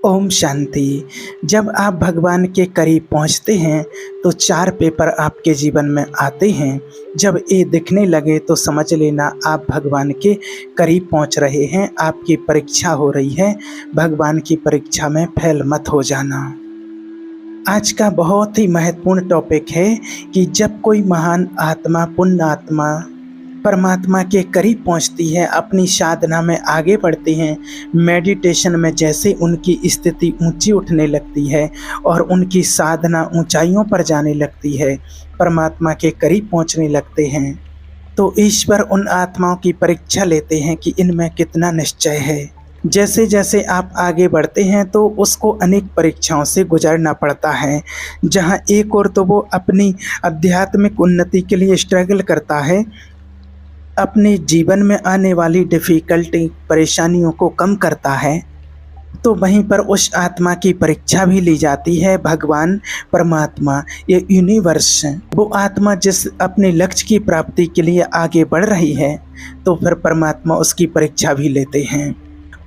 ओम शांति। जब आप भगवान के करीब पहुंचते हैं तो 4 पेपर आपके जीवन में आते हैं। जब ये दिखने लगे तो समझ लेना आप भगवान के करीब पहुंच रहे हैं, आपकी परीक्षा हो रही है। भगवान की परीक्षा में फेल मत हो जाना। आज का बहुत ही महत्वपूर्ण टॉपिक है कि जब कोई महान आत्मा, पुण्य आत्मा परमात्मा के करीब पहुंचती है, अपनी साधना में आगे बढ़ते हैं, मेडिटेशन में जैसे उनकी स्थिति ऊंची उठने लगती है और उनकी साधना ऊंचाइयों पर जाने लगती है, परमात्मा के करीब पहुंचने लगते हैं, तो ईश्वर उन आत्माओं की परीक्षा लेते हैं कि इनमें कितना निश्चय है। जैसे जैसे आप आगे बढ़ते हैं तो उसको अनेक परीक्षाओं से गुजरना पड़ता है। जहां एक और तो वो अपनी आध्यात्मिक उन्नति के लिए स्ट्रगल करता है, अपने जीवन में आने वाली डिफ़िकल्टी, परेशानियों को कम करता है, तो वहीं पर उस आत्मा की परीक्षा भी ली जाती है। भगवान, परमात्मा, ये यूनिवर्स, वो आत्मा जिस अपने लक्ष्य की प्राप्ति के लिए आगे बढ़ रही है, तो फिर परमात्मा उसकी परीक्षा भी लेते हैं।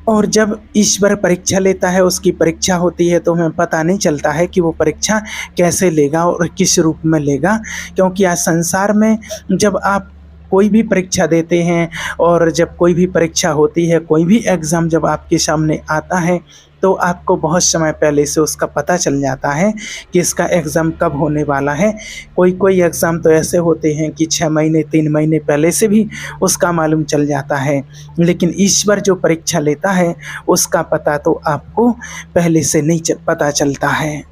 और जब ईश्वर परीक्षा लेता है, उसकी परीक्षा होती है, तो हमें पता नहीं चलता है कि वो परीक्षा कैसे लेगा और किस रूप में लेगा। क्योंकि आज संसार में जब आप कोई भी परीक्षा देते हैं और जब कोई भी परीक्षा होती है, कोई भी एग्ज़ाम जब आपके सामने आता है, तो आपको बहुत समय पहले से उसका पता चल जाता है कि इसका एग्ज़ाम कब होने वाला है। कोई एग्ज़ाम तो ऐसे होते हैं कि 6 महीने 3 महीने पहले से भी उसका मालूम चल जाता है, लेकिन ईश्वर जो परीक्षा लेता है उसका पता तो आपको पहले से नहीं पता चलता है।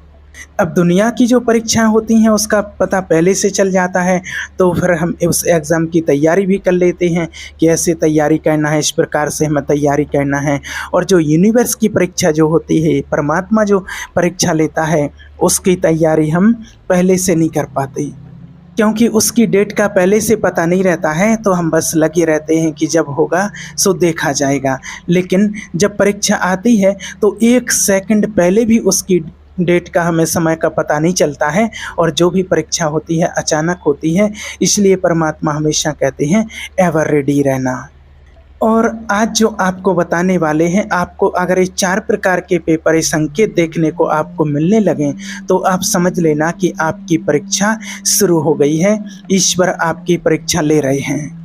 अब दुनिया की जो परीक्षाएं होती हैं उसका पता पहले से चल जाता है, तो फिर हम उस एग्ज़ाम की तैयारी भी कर लेते हैं कि ऐसे तैयारी करना है, इस प्रकार से हमें तैयारी करना है। और जो यूनिवर्स की परीक्षा जो होती है, परमात्मा जो परीक्षा लेता है, उसकी तैयारी हम पहले से नहीं कर पाते, क्योंकि उसकी डेट का पहले से पता नहीं रहता है, तो हम बस लगे रहते हैं कि जब होगा सो देखा जाएगा। लेकिन जब परीक्षा आती है तो 1 सेकंड पहले भी उसकी डेट का हमें समय का पता नहीं चलता है, और जो भी परीक्षा होती है अचानक होती है। इसलिए परमात्मा हमेशा कहते हैं एवर रेडी रहना। और आज जो आपको बताने वाले हैं, आपको अगर ये 4 प्रकार के पेपर, संकेत देखने को आपको मिलने लगें, तो आप समझ लेना कि आपकी परीक्षा शुरू हो गई है। ईश्वर आपकी परीक्षा ले रहे हैं।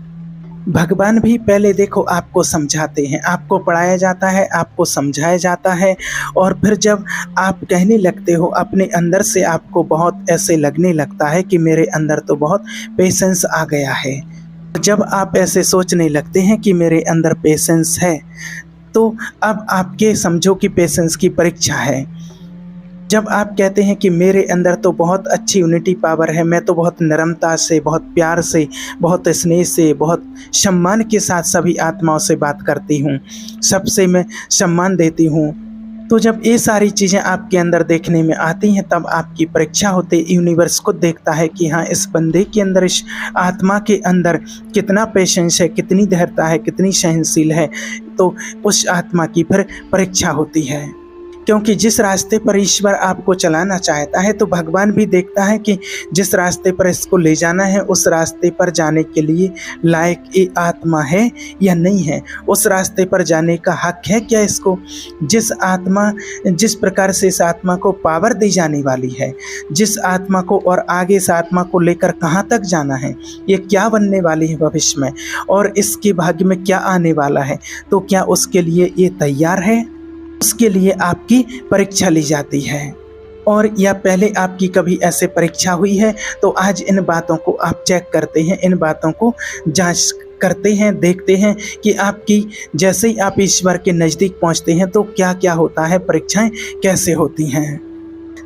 भगवान भी पहले देखो आपको समझाते हैं, आपको पढ़ाया जाता है, आपको समझाया जाता है, और फिर जब आप कहने लगते हो अपने अंदर से, आपको बहुत ऐसे लगने लगता है कि मेरे अंदर तो बहुत पेशेंस आ गया है। जब आप ऐसे सोचने लगते हैं कि मेरे अंदर पेशेंस है, तो अब आपके समझो कि पेशेंस की परीक्षा है। जब आप कहते हैं कि मेरे अंदर तो बहुत अच्छी यूनिटी पावर है, मैं तो बहुत नम्रता से, बहुत प्यार से, बहुत स्नेह से, बहुत सम्मान के साथ सभी आत्माओं से बात करती हूँ, सबसे मैं सम्मान देती हूँ, तो जब ये सारी चीज़ें आपके अंदर देखने में आती हैं, तब आपकी परीक्षा होती, यूनिवर्स को देखता है कि हाँ, इस बंदे के अंदर, इस आत्मा के अंदर कितना पेशेंस है, कितनी धैर्यता है, कितनी सहनशील है। तो उस आत्मा की फिर परीक्षा होती है, क्योंकि जिस रास्ते पर ईश्वर आपको चलाना चाहता है, तो भगवान भी देखता है कि जिस रास्ते पर इसको ले जाना है, उस रास्ते पर जाने के लिए लायक ये आत्मा है या नहीं है, उस रास्ते पर जाने का हक है क्या इसको। जिस प्रकार से इस आत्मा को पावर दी जाने वाली है, जिस आत्मा को और आगे इस आत्मा को लेकर कहाँ तक जाना है, ये क्या बनने वाली है भविष्य में, और इसके भाग्य में क्या आने वाला है, तो क्या उसके लिए ये तैयार है, उसके लिए आपकी परीक्षा ली जाती है। और या पहले आपकी कभी ऐसे परीक्षा हुई है, तो आज इन बातों को आप चेक करते हैं, इन बातों को जांच करते हैं, देखते हैं कि आपकी जैसे ही आप ईश्वर के नज़दीक पहुंचते हैं तो क्या क्या होता है, परीक्षाएं कैसे होती हैं।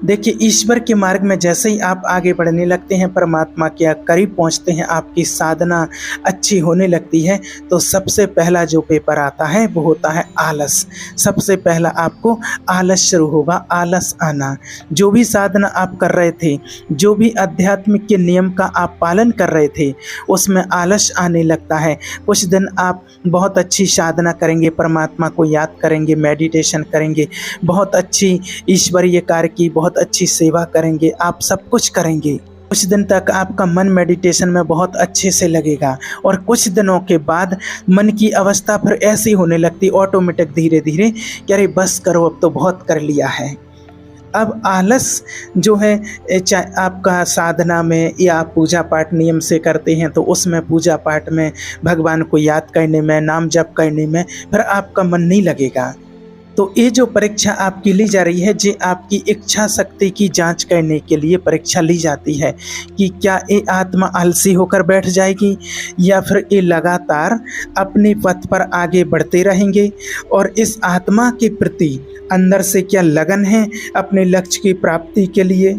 देखिए, ईश्वर के मार्ग में जैसे ही आप आगे बढ़ने लगते हैं, परमात्मा के करीब पहुंचते हैं, आपकी साधना अच्छी होने लगती है, तो सबसे पहला जो पेपर आता है वो होता है आलस। सबसे पहला आपको आलस शुरू होगा, आलस आना। जो भी साधना आप कर रहे थे, जो भी आध्यात्मिक के नियम का आप पालन कर रहे थे, उसमें आलस आने लगता है। कुछ दिन आप बहुत अच्छी साधना करेंगे, परमात्मा को याद करेंगे, मेडिटेशन करेंगे, बहुत अच्छी ईश्वरीय कार्य की बहुत अच्छी सेवा करेंगे, आप सब कुछ करेंगे। कुछ दिन तक आपका मन मेडिटेशन में बहुत अच्छे से लगेगा और कुछ दिनों के बाद मन की अवस्था फिर ऐसी होने लगती ऑटोमेटिक धीरे धीरे कि अरे बस करो, अब तो बहुत कर लिया है। अब आलस जो है, चाहे आपका साधना में या आप पूजा पाठ नियम से करते हैं तो उसमें पूजा पाठ में भगवान को याद करने में, नाम जप करने में फिर आपका मन नहीं लगेगा। तो ये जो परीक्षा आपकी ली जा रही है, ये आपकी इच्छा शक्ति की जांच करने के लिए परीक्षा ली जाती है कि क्या ये आत्मा आलसी होकर बैठ जाएगी या फिर ये लगातार अपने पथ पर आगे बढ़ते रहेंगे और इस आत्मा के प्रति अंदर से क्या लगन है अपने लक्ष्य की प्राप्ति के लिए।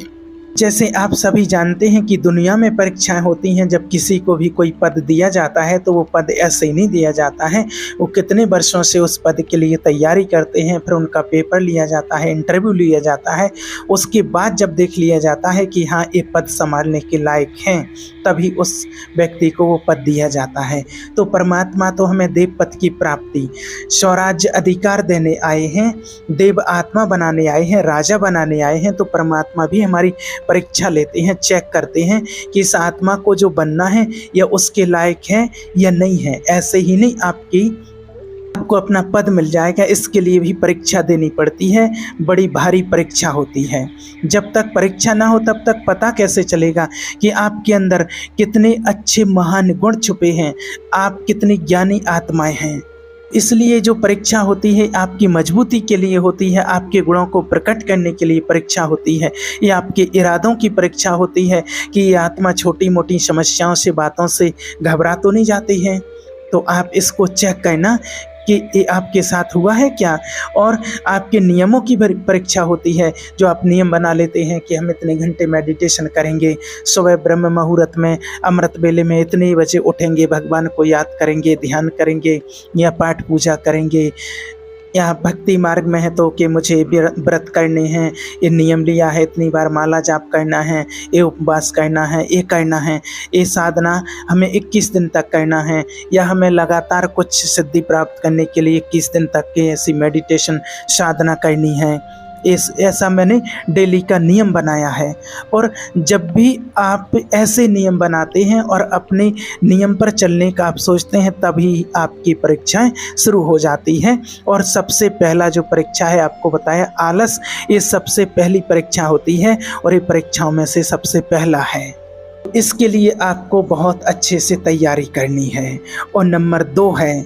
जैसे आप सभी जानते हैं कि दुनिया में परीक्षाएं होती हैं। जब किसी को भी कोई पद दिया जाता है तो वो पद ऐसे ही नहीं दिया जाता है, वो कितने वर्षों से उस पद के लिए तैयारी करते हैं, फिर उनका पेपर लिया जाता है, इंटरव्यू लिया जाता है, उसके बाद जब देख लिया जाता है कि हाँ ये पद संभालने के लायक हैं, तभी उस व्यक्ति को वो पद दिया जाता है। तो परमात्मा तो हमें देव पद की प्राप्ति, स्वराज्य अधिकार देने आए हैं, देव आत्मा बनाने आए हैं, राजा बनाने आए हैं। तो परमात्मा भी हमारी परीक्षा लेते हैं, चेक करते हैं कि इस आत्मा को जो बनना है या उसके लायक है या नहीं है। ऐसे ही नहीं आपको अपना पद मिल जाएगा, इसके लिए भी परीक्षा देनी पड़ती है, बड़ी भारी परीक्षा होती है। जब तक परीक्षा ना हो तब तक पता कैसे चलेगा कि आपके अंदर कितने अच्छे महान गुण छुपे हैं, आप कितनी ज्ञानी आत्माएं हैं। इसलिए जो परीक्षा होती है आपकी मजबूती के लिए होती है, आपके गुणों को प्रकट करने के लिए परीक्षा होती है। ये आपके इरादों की परीक्षा होती है कि ये आत्मा छोटी मोटी समस्याओं से, बातों से घबरा तो नहीं जाती है। तो आप इसको चेक करना कि ये आपके साथ हुआ है क्या। और आपके नियमों की परीक्षा होती है, जो आप नियम बना लेते हैं कि हम इतने घंटे मेडिटेशन करेंगे, सुबह ब्रह्म मुहूर्त में, अमृत वेले में इतने बजे उठेंगे, भगवान को याद करेंगे, ध्यान करेंगे या पाठ पूजा करेंगे, या भक्ति मार्ग में है तो कि मुझे व्रत करने हैं, ये नियम लिया है, इतनी बार माला जाप करना है, ये उपवास करना है, ये करना है, ये साधना हमें 21 दिन तक करना है, या हमें लगातार कुछ सिद्धि प्राप्त करने के लिए 21 दिन तक की ऐसी मेडिटेशन साधना करनी है। ऐसा मैंने डेली का नियम बनाया है। और जब भी आप ऐसे नियम बनाते हैं और अपने नियम पर चलने का आप सोचते हैं, तभी आपकी परीक्षाएं शुरू हो जाती हैं। और सबसे पहला जो परीक्षा है, आपको बताया आलस, ये सबसे पहली परीक्षा होती है और ये परीक्षाओं में से सबसे पहला है। इसके लिए आपको बहुत अच्छे से तैयारी करनी है। और नंबर 2 है,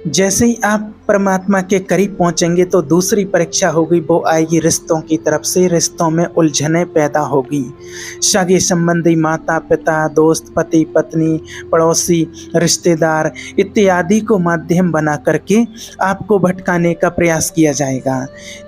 जैसे ही आप परमात्मा के करीब पहुंचेंगे तो दूसरी परीक्षा होगी, वो आएगी रिश्तों की तरफ से। रिश्तों में उलझनें पैदा होगी, सगे संबंधी, माता पिता, दोस्त, पति पत्नी, पड़ोसी, रिश्तेदार इत्यादि को माध्यम बना करके आपको भटकाने का प्रयास किया जाएगा।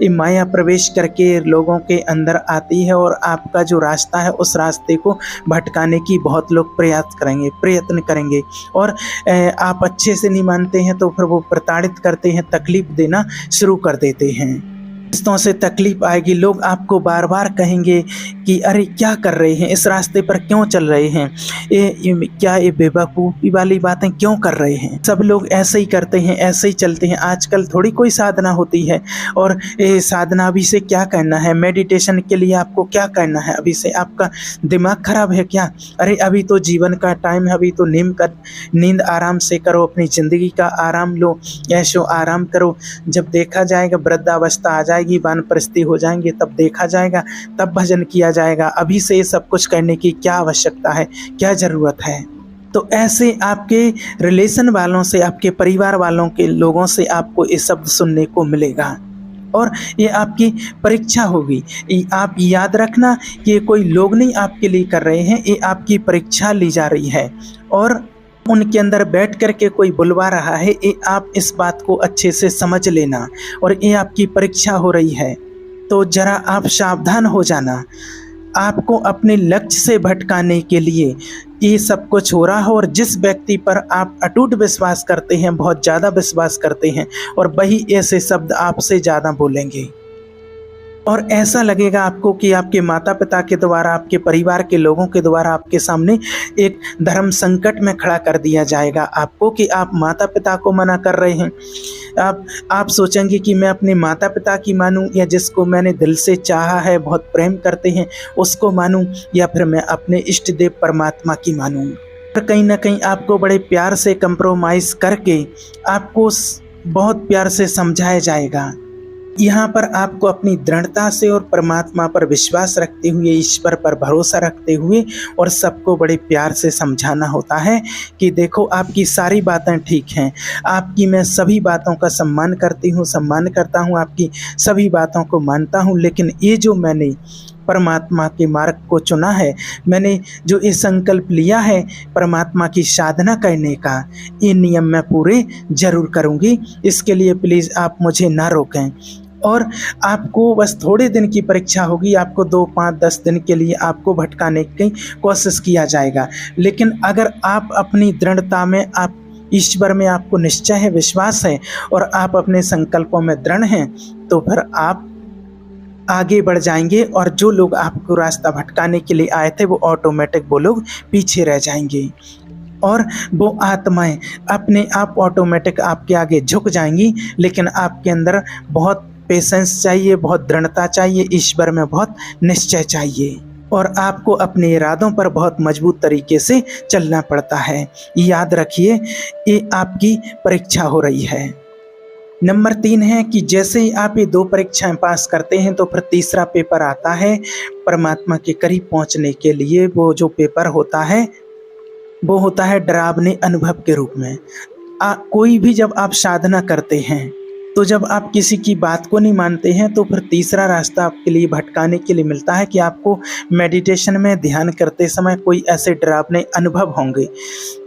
ये माया प्रवेश करके लोगों के अंदर आती है और आपका जो रास्ता है उस रास्ते को भटकाने की बहुत लोग प्रयत्न करेंगे। और आप अच्छे से नहीं मानते हैं तो फिर वो प्रताड़ित करते हैं, तकलीफ देना शुरू कर देते हैं। रिश्तों से तकलीफ आएगी, लोग आपको बार बार कहेंगे कि अरे क्या कर रहे हैं, इस रास्ते पर क्यों चल रहे हैं, ये बेवकूफ़ी वाली बातें क्यों कर रहे हैं। सब लोग ऐसे ही करते हैं, ऐसे ही चलते हैं। आजकल थोड़ी कोई साधना होती है, और ये साधना अभी से क्या करना है, मेडिटेशन के लिए आपको क्या करना है, अभी से आपका दिमाग खराब है क्या। अरे अभी तो जीवन का टाइम है, अभी तो नींद आराम से करो, अपनी ज़िंदगी का आराम लो, ऐशो आराम करो। जब देखा जाएगा वृद्धावस्था आ जाएगी, वानप्रस्थी हो जाएंगे, तब देखा जाएगा, तब भजन किया जाएगा। अभी से ये सब कुछ करने की क्या आवश्यकता है, क्या ज़रूरत है। तो ऐसे आपके रिलेशन वालों से, आपके परिवार वालों के लोगों से आपको ये शब्द सुनने को मिलेगा और ये आपकी परीक्षा होगी। आप याद रखना कि ये कोई लोग नहीं आपके लिए कर रहे हैं, ये आपकी परीक्षा ली जा रही है और उनके अंदर बैठ कर के कोई बुलवा रहा है। ये आप इस बात को अच्छे से समझ लेना, और ये आपकी परीक्षा हो रही है तो ज़रा आप सावधान हो जाना। आपको अपने लक्ष्य से भटकाने के लिए ये सब कुछ हो रहा है, और जिस व्यक्ति पर आप अटूट विश्वास करते हैं, बहुत ज़्यादा विश्वास करते हैं, और वही ऐसे शब्द आपसे ज़्यादा बोलेंगे। और ऐसा लगेगा आपको कि आपके माता-पिता के द्वारा, आपके परिवार के लोगों के द्वारा आपके सामने एक धर्म संकट में खड़ा कर दिया जाएगा आपको कि आप माता-पिता को मना कर रहे हैं। आप सोचेंगे कि मैं अपने माता-पिता की मानूँ या जिसको मैंने दिल से चाहा है, बहुत प्रेम करते हैं, उसको मानूँ या फिर मैं अपने इष्ट देव परमात्मा की मानूँ। पर कहीं न कहीं आपको बड़े प्यार से कंप्रोमाइज़ करके आपको बहुत प्यार से समझाया जाएगा। यहाँ पर आपको अपनी दृढ़ता से और परमात्मा पर विश्वास रखते हुए, ईश्वर पर भरोसा रखते हुए और सबको बड़े प्यार से समझाना होता है कि देखो आपकी सारी बातें ठीक हैं, आपकी मैं सभी बातों का सम्मान करता हूँ, आपकी सभी बातों को मानता हूँ, लेकिन ये जो मैंने परमात्मा के मार्ग को चुना है, मैंने जो ये संकल्प लिया है परमात्मा की साधना करने का, ये नियम मैं पूरे ज़रूर करूँगी। इसके लिए प्लीज़ आप मुझे ना रोकें। और आपको बस थोड़े दिन की परीक्षा होगी, आपको 2, 5, 10 दिन के लिए आपको भटकाने की कोशिश किया जाएगा। लेकिन अगर आप अपनी दृढ़ता में, आप ईश्वर में आपको निश्चय है, विश्वास है और आप अपने संकल्पों में दृढ़ हैं, तो फिर आप आगे बढ़ जाएंगे और जो लोग आपको रास्ता भटकाने के लिए आए थे वो ऑटोमेटिक वो लोग पीछे रह जाएंगे और वो आत्माएं अपने आप ऑटोमेटिक आपके आगे झुक जाएंगी। लेकिन आपके अंदर बहुत पेशेंस चाहिए, बहुत दृढ़ता चाहिए, ईश्वर में बहुत निश्चय चाहिए और आपको अपने इरादों पर बहुत मजबूत तरीके से चलना पड़ता है। याद रखिए, ये आपकी परीक्षा हो रही है। नंबर 3 है कि जैसे ही आप ये 2 परीक्षाएं पास करते हैं तो फिर तीसरा पेपर आता है परमात्मा के करीब पहुंचने के लिए। वो जो पेपर होता है वो होता है डरावने अनुभव के रूप में। कोई भी जब आप साधना करते हैं तो जब आप किसी की बात को नहीं मानते हैं तो फिर तीसरा रास्ता आपके लिए भटकाने के लिए मिलता है कि आपको मेडिटेशन में ध्यान करते समय कोई ऐसे डरावने अनुभव होंगे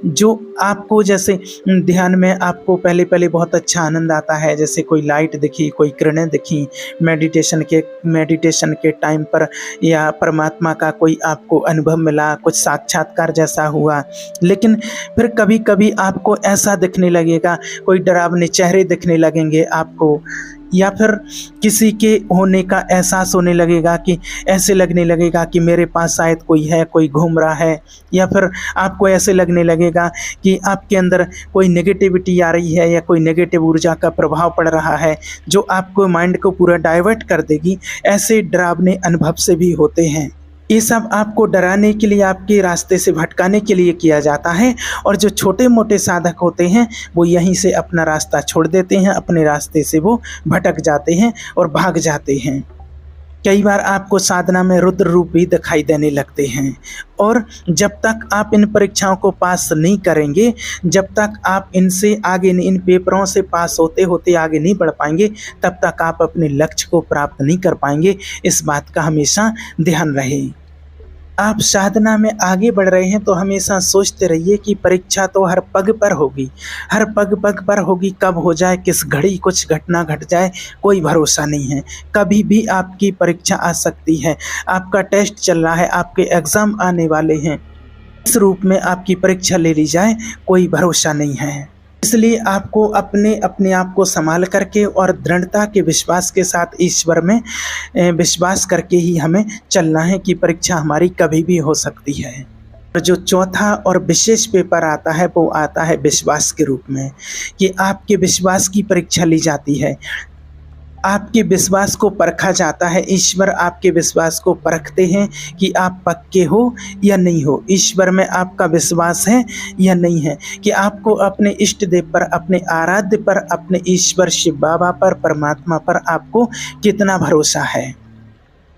जो आपको, जैसे ध्यान में आपको पहले पहले बहुत अच्छा आनंद आता है, जैसे कोई लाइट दिखी, कोई किरणें दिखी मेडिटेशन के टाइम पर, या परमात्मा का कोई आपको अनुभव मिला, कुछ साक्षात्कार जैसा हुआ। लेकिन फिर कभी कभी आपको ऐसा दिखने लगेगा, कोई डरावने चेहरे दिखने लगेंगे आपको, या फिर किसी के होने का एहसास होने लगेगा कि ऐसे लगने लगेगा कि मेरे पास शायद कोई है, कोई घूम रहा है, या फिर आपको ऐसे लगने लगेगा कि आपके अंदर कोई नेगेटिविटी आ रही है या कोई नेगेटिव ऊर्जा का प्रभाव पड़ रहा है जो आपको माइंड को पूरा डाइवर्ट कर देगी। ऐसे डरावने अनुभव से भी होते हैं। ये सब आपको डराने के लिए, आपके रास्ते से भटकाने के लिए किया जाता है और जो छोटे मोटे साधक होते हैं वो यहीं से अपना रास्ता छोड़ देते हैं, अपने रास्ते से वो भटक जाते हैं और भाग जाते हैं। कई बार आपको साधना में रुद्र रूप भी दिखाई देने लगते हैं और जब तक आप इन परीक्षाओं को पास नहीं करेंगे, जब तक आप इनसे आगे नहीं, इन पेपरों से पास होते होते आगे नहीं बढ़ पाएंगे, तब तक आप अपने लक्ष्य को प्राप्त नहीं कर पाएंगे। इस बात का हमेशा ध्यान रहे। आप साधना में आगे बढ़ रहे हैं तो हमेशा सोचते रहिए कि परीक्षा तो हर पग पर होगी, हर पग पग पर होगी। कब हो जाए, किस घड़ी कुछ घटना घट जाए, कोई भरोसा नहीं है। कभी भी आपकी परीक्षा आ सकती है। आपका टेस्ट चल रहा है, आपके एग्ज़ाम आने वाले हैं, इस रूप में आपकी परीक्षा ले ली जाए, कोई भरोसा नहीं है। इसलिए आपको अपने आप को संभाल करके और दृढ़ता के विश्वास के साथ ईश्वर में विश्वास करके ही हमें चलना है कि परीक्षा हमारी कभी भी हो सकती है। और जो चौथा और विशेष पेपर आता है वो आता है विश्वास के रूप में, कि आपके विश्वास की परीक्षा ली जाती है, आपके विश्वास को परखा जाता है। ईश्वर आपके विश्वास को परखते हैं कि आप पक्के हो या नहीं हो, ईश्वर में आपका विश्वास है या नहीं है, कि आपको अपने इष्ट देव पर, अपने आराध्य पर, अपने ईश्वर शिव बाबा पर, परमात्मा पर आपको कितना भरोसा है।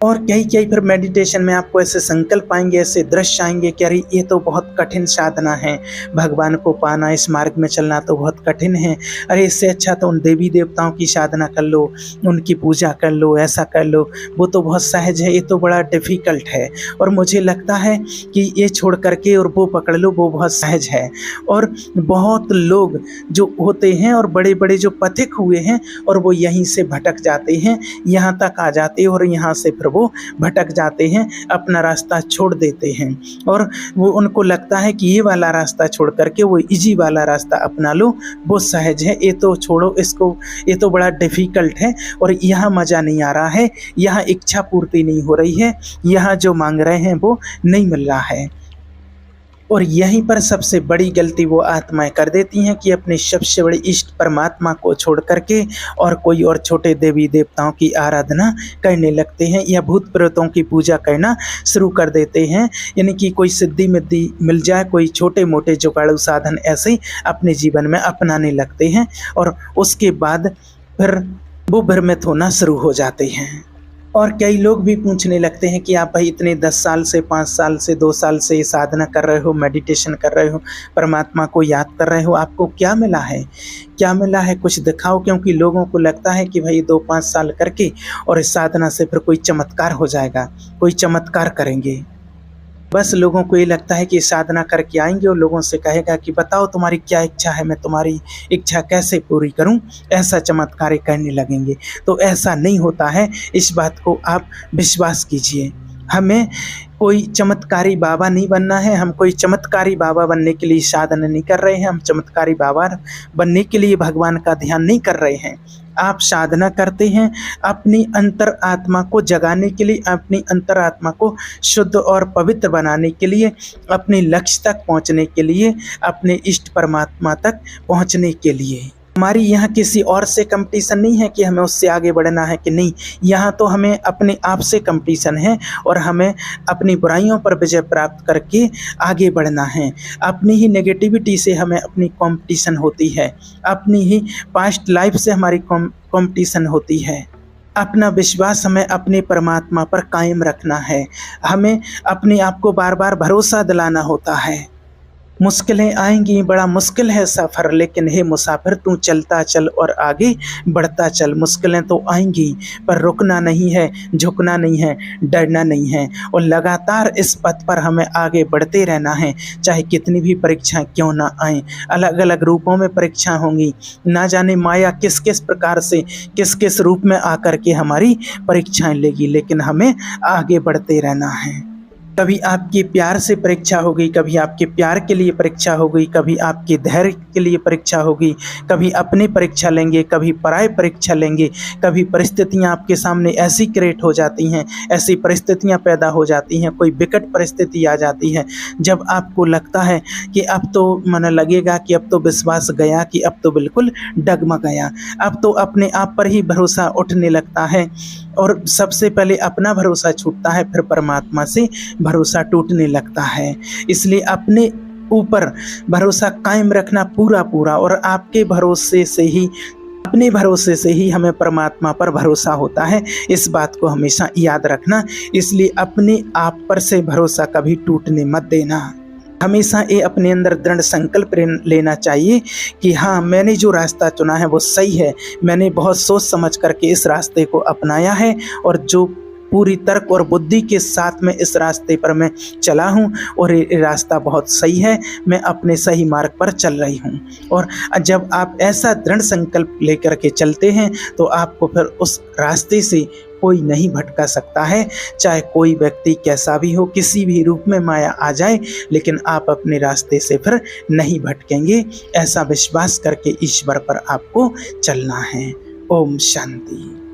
और कई फिर मेडिटेशन में आपको ऐसे संकल्प आएंगे, ऐसे दृश्य आएंगे कि अरे ये तो बहुत कठिन साधना है, भगवान को पाना, इस मार्ग में चलना तो बहुत कठिन है। अरे इससे अच्छा तो उन देवी देवताओं की साधना कर लो, उनकी पूजा कर लो, ऐसा कर लो, वो तो बहुत सहज है, ये तो बड़ा डिफ़िकल्ट है। और मुझे लगता है कि ये छोड़ करके और वो पकड़ लो, वो बहुत सहज है। और बहुत लोग जो होते हैं और बड़े बड़े जो पथिक हुए हैं और वो यहीं से भटक जाते हैं, यहाँ तक आ जाते हैं और यहाँ से फिर वो भटक जाते हैं, अपना रास्ता छोड़ देते हैं और वो उनको लगता है कि ये वाला रास्ता छोड़ करके वो इजी वाला रास्ता अपना लो, वो सहज है, ये तो छोड़ो इसको, ये तो बड़ा डिफ़िकल्ट है और यहाँ मज़ा नहीं आ रहा है, यहाँ इच्छा पूर्ति नहीं हो रही है, यहाँ जो मांग रहे हैं वो नहीं मिल रहा है। और यहीं पर सबसे बड़ी गलती वो आत्माएं कर देती हैं कि अपने सबसे बड़े इष्ट परमात्मा को छोड़ करके और कोई और छोटे देवी देवताओं की आराधना करने लगते हैं या भूत प्रेतों की पूजा करना शुरू कर देते हैं। यानी कि कोई सिद्धि मिद्धि मिल जाए, कोई छोटे मोटे जुगाड़ू साधन ऐसे अपने जीवन में अपनाने लगते हैं और उसके बाद फिर वो भ्रमित होना शुरू हो जाते हैं। और कई लोग भी पूछने लगते हैं कि आप भाई इतने 10 साल से, 5 साल से, 2 साल से साधना कर रहे हो, मेडिटेशन कर रहे हो, परमात्मा को याद कर रहे हो, आपको क्या मिला है? क्या मिला है? कुछ दिखाओ। क्योंकि लोगों को लगता है कि भाई 2-5 साल करके और इस साधना से फिर कोई चमत्कार हो जाएगा, कोई चमत्कार करेंगे। बस लोगों को ये लगता है कि साधना करके आएंगे और लोगों से कहेगा कि बताओ तुम्हारी क्या इच्छा है, मैं तुम्हारी इच्छा कैसे पूरी करूं, ऐसा चमत्कार करने लगेंगे। तो ऐसा नहीं होता है, इस बात को आप विश्वास कीजिए। हमें कोई चमत्कारी बाबा नहीं बनना है, हम कोई चमत्कारी बाबा बनने के लिए साधना नहीं कर रहे हैं, हम चमत्कारी बाबा बनने के लिए भगवान का ध्यान नहीं कर रहे हैं। आप साधना करते हैं अपनी अंतर आत्मा को जगाने के लिए, अपनी अंतर आत्मा को शुद्ध और पवित्र बनाने के लिए, अपने लक्ष्य तक पहुंचने के लिए, अपने इष्ट परमात्मा तक पहुंचने के लिए। हमारी यहाँ किसी और से कंपटीशन नहीं है कि हमें उससे आगे बढ़ना है कि नहीं, यहाँ तो हमें अपने आप से कंपटीशन है और हमें अपनी बुराइयों पर विजय प्राप्त करके आगे बढ़ना है। अपनी ही नेगेटिविटी से हमें अपनी कंपटीशन होती है, अपनी ही पास्ट लाइफ से हमारी कंपटीशन होती है। अपना विश्वास हमें अपने परमात्मा पर कायम रखना है, हमें अपने आप को बार बार भरोसा दिलाना होता है। मुश्किलें आएंगी, बड़ा मुश्किल है सफ़र, लेकिन हे मुसाफिर तू चलता चल और आगे बढ़ता चल। मुश्किलें तो आएंगी पर रुकना नहीं है, झुकना नहीं है, डरना नहीं है और लगातार इस पथ पर हमें आगे बढ़ते रहना है। चाहे कितनी भी परीक्षाएं क्यों ना आएं, अलग अलग रूपों में परीक्षा होंगी, ना जाने माया किस किस प्रकार से, किस किस रूप में आकर के हमारी परीक्षाएं लेगी, लेकिन हमें आगे बढ़ते रहना है। कभी आपके प्यार से परीक्षा होगी, कभी आपके प्यार के लिए परीक्षा होगी, कभी आपके धैर्य के लिए परीक्षा होगी, कभी अपनी परीक्षा लेंगे, कभी पराय परीक्षा लेंगे। कभी परिस्थितियां आपके सामने ऐसी क्रिएट हो जाती हैं, ऐसी परिस्थितियां पैदा हो जाती हैं, कोई विकट परिस्थिति आ जाती है जब आपको लगता है कि अब तो मन लगेगा कि अब तो विश्वास गया, कि अब तो बिल्कुल डगमग गया, अब तो अपने आप पर ही भरोसा उठने लगता है और सबसे पहले अपना भरोसा छूटता है, फिर परमात्मा से भरोसा टूटने लगता है। इसलिए अपने ऊपर भरोसा कायम रखना पूरा पूरा, और आपके भरोसे से ही, अपने भरोसे से ही हमें परमात्मा पर भरोसा होता है। इस बात को हमेशा याद रखना। इसलिए अपने आप पर से भरोसा कभी टूटने मत देना। हमेशा ये अपने अंदर दृढ़ संकल्प लेना चाहिए कि हाँ, मैंने जो रास्ता चुना है वो सही है, मैंने बहुत सोच समझ करके इस रास्ते को अपनाया है और जो पूरी तर्क और बुद्धि के साथ में इस रास्ते पर मैं चला हूँ और ये रास्ता बहुत सही है, मैं अपने सही मार्ग पर चल रही हूँ। और जब आप ऐसा दृढ़ संकल्प लेकर के चलते हैं तो आपको फिर उस रास्ते से कोई नहीं भटका सकता है। चाहे कोई व्यक्ति कैसा भी हो, किसी भी रूप में माया आ जाए, लेकिन आप अपने रास्ते से फिर नहीं भटकेंगे। ऐसा विश्वास करके ईश्वर पर आपको चलना है। ओम शांति।